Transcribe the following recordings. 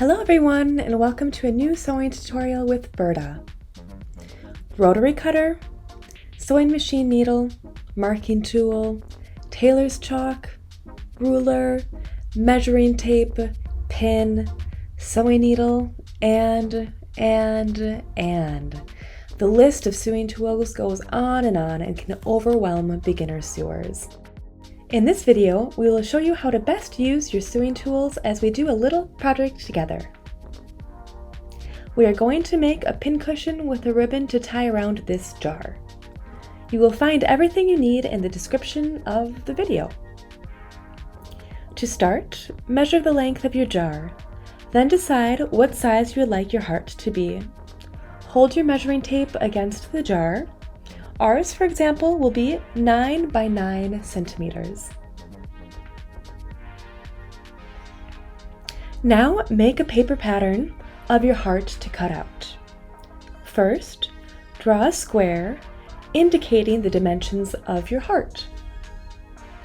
Hello everyone, and welcome to a new sewing tutorial with Berta. Rotary cutter, sewing machine needle, marking tool, tailor's chalk, ruler, measuring tape, pin, sewing needle, and. The list of sewing tools goes on and can overwhelm beginner sewers. In this video, we will show you how to best use your sewing tools as we do a little project together. We are going to make a pincushion with a ribbon to tie around this jar. You will find everything you need in the description of the video. To start, measure the length of your jar. Then decide what size you would like your heart to be. Hold your measuring tape against the jar. Ours, for example, will be 9 by 9 centimeters. Now make a paper pattern of your heart to cut out. First, draw a square indicating the dimensions of your heart.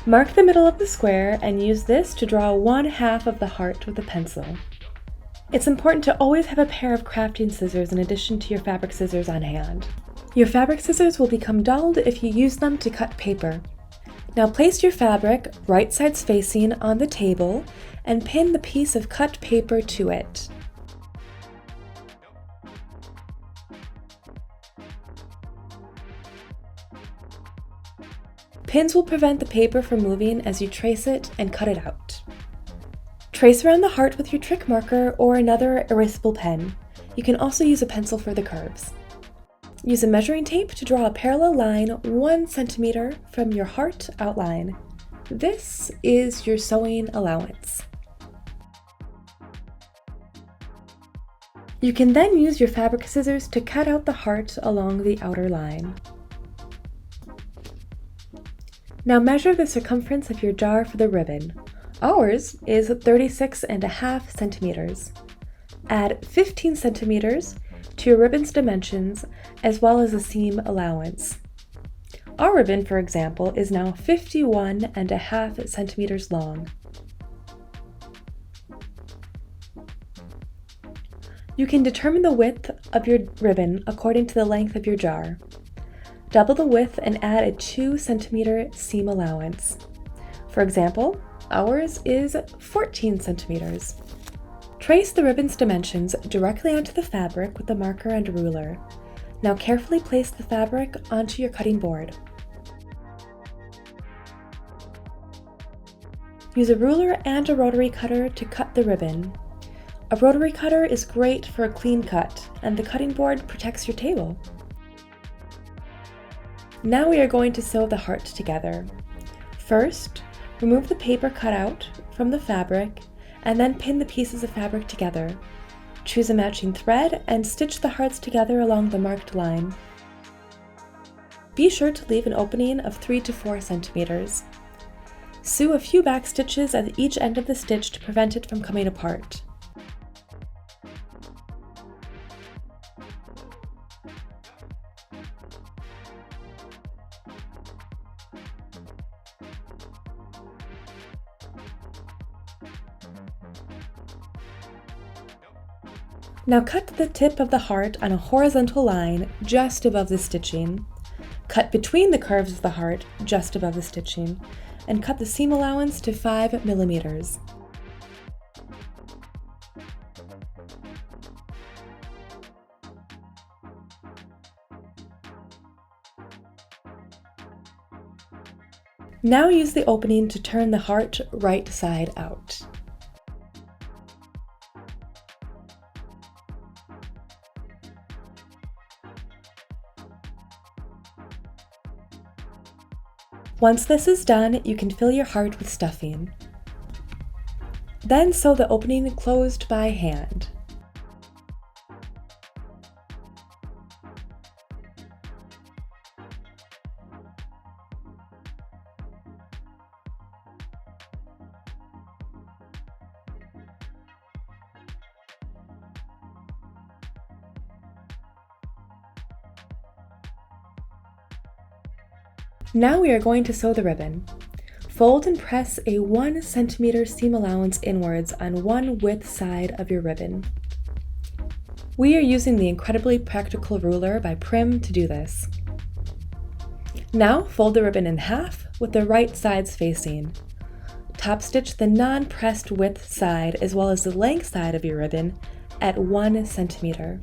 Mark the middle of the square and use this to draw 1/2 of the heart with a pencil. It's important to always have a pair of crafting scissors in addition to your fabric scissors on hand. Your fabric scissors will become dulled if you use them to cut paper. Now place your fabric right sides facing on the table and pin the piece of cut paper to it. Pins will prevent the paper from moving as you trace it and cut it out. Trace around the heart with your trick marker or another erasable pen. You can also use a pencil for the curves. Use a measuring tape to draw a parallel line 1 centimeter from your heart outline. This is your sewing allowance. You can then use your fabric scissors to cut out the heart along the outer line. Now measure the circumference of your jar for the ribbon. Ours is 36.5 centimeters. Add 15 centimeters to your ribbon's dimensions as well as the seam allowance. Our ribbon, for example, is now 51.5 centimeters long. You can determine the width of your ribbon according to the length of your jar. Double the width and add a 2 centimeter seam allowance. For example, ours is 14 centimeters. Trace the ribbon's dimensions directly onto the fabric with the marker and ruler. Now carefully place the fabric onto your cutting board. Use a ruler and a rotary cutter to cut the ribbon. A rotary cutter is great for a clean cut, and the cutting board protects your table. Now we are going to sew the heart together. First, remove the paper cutout from the fabric and then pin the pieces of fabric together. Choose a matching thread and stitch the hearts together along the marked line. Be sure to leave an opening of 3 to 4 centimeters. Sew a few back stitches at each end of the stitch to prevent it from coming apart. Now cut the tip of the heart on a horizontal line just above the stitching. Cut between the curves of the heart just above the stitching, and cut the seam allowance to 5 millimeters. Now use the opening to turn the heart right side out. Once this is done, you can fill your heart with stuffing. Then sew the opening closed by hand. Now we are going to sew the ribbon. Fold and press a 1 centimeter seam allowance inwards on one width side of your ribbon. We are using the incredibly practical ruler by Prym to do this. Now fold the ribbon in half with the right sides facing. Top stitch the non-pressed width side as well as the length side of your ribbon at 1 centimeter.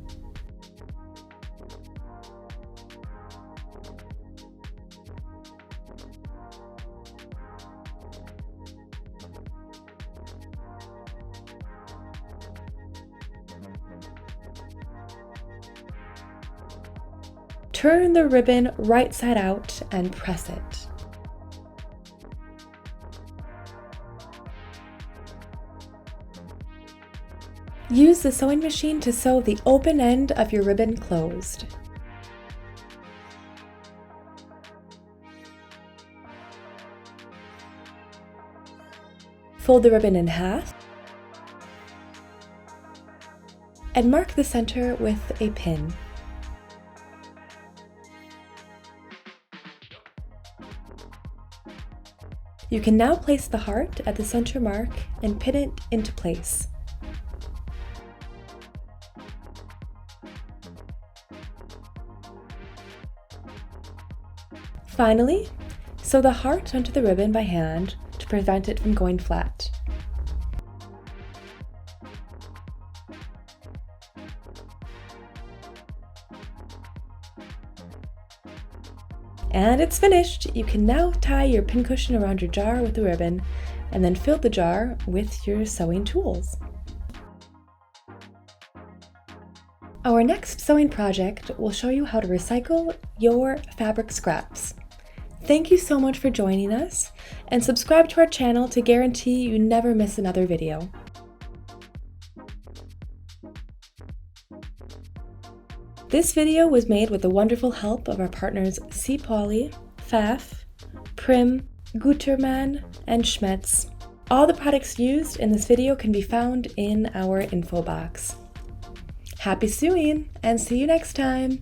Turn the ribbon right side out and press it. Use the sewing machine to sew the open end of your ribbon closed. Fold the ribbon in half and mark the center with a pin. You can now place the heart at the center mark and pin it into place. Finally, sew the heart onto the ribbon by hand to prevent it from going flat. And it's finished! You can now tie your pincushion around your jar with the ribbon and then fill the jar with your sewing tools. Our next sewing project will show you how to recycle your fabric scraps. Thank you so much for joining us, and subscribe to our channel to guarantee you never miss another video. This video was made with the wonderful help of our partners C. Pauli, Pfaff, Prym, Gutermann, and Schmetz. All the products used in this video can be found in our info box. Happy sewing, and see you next time!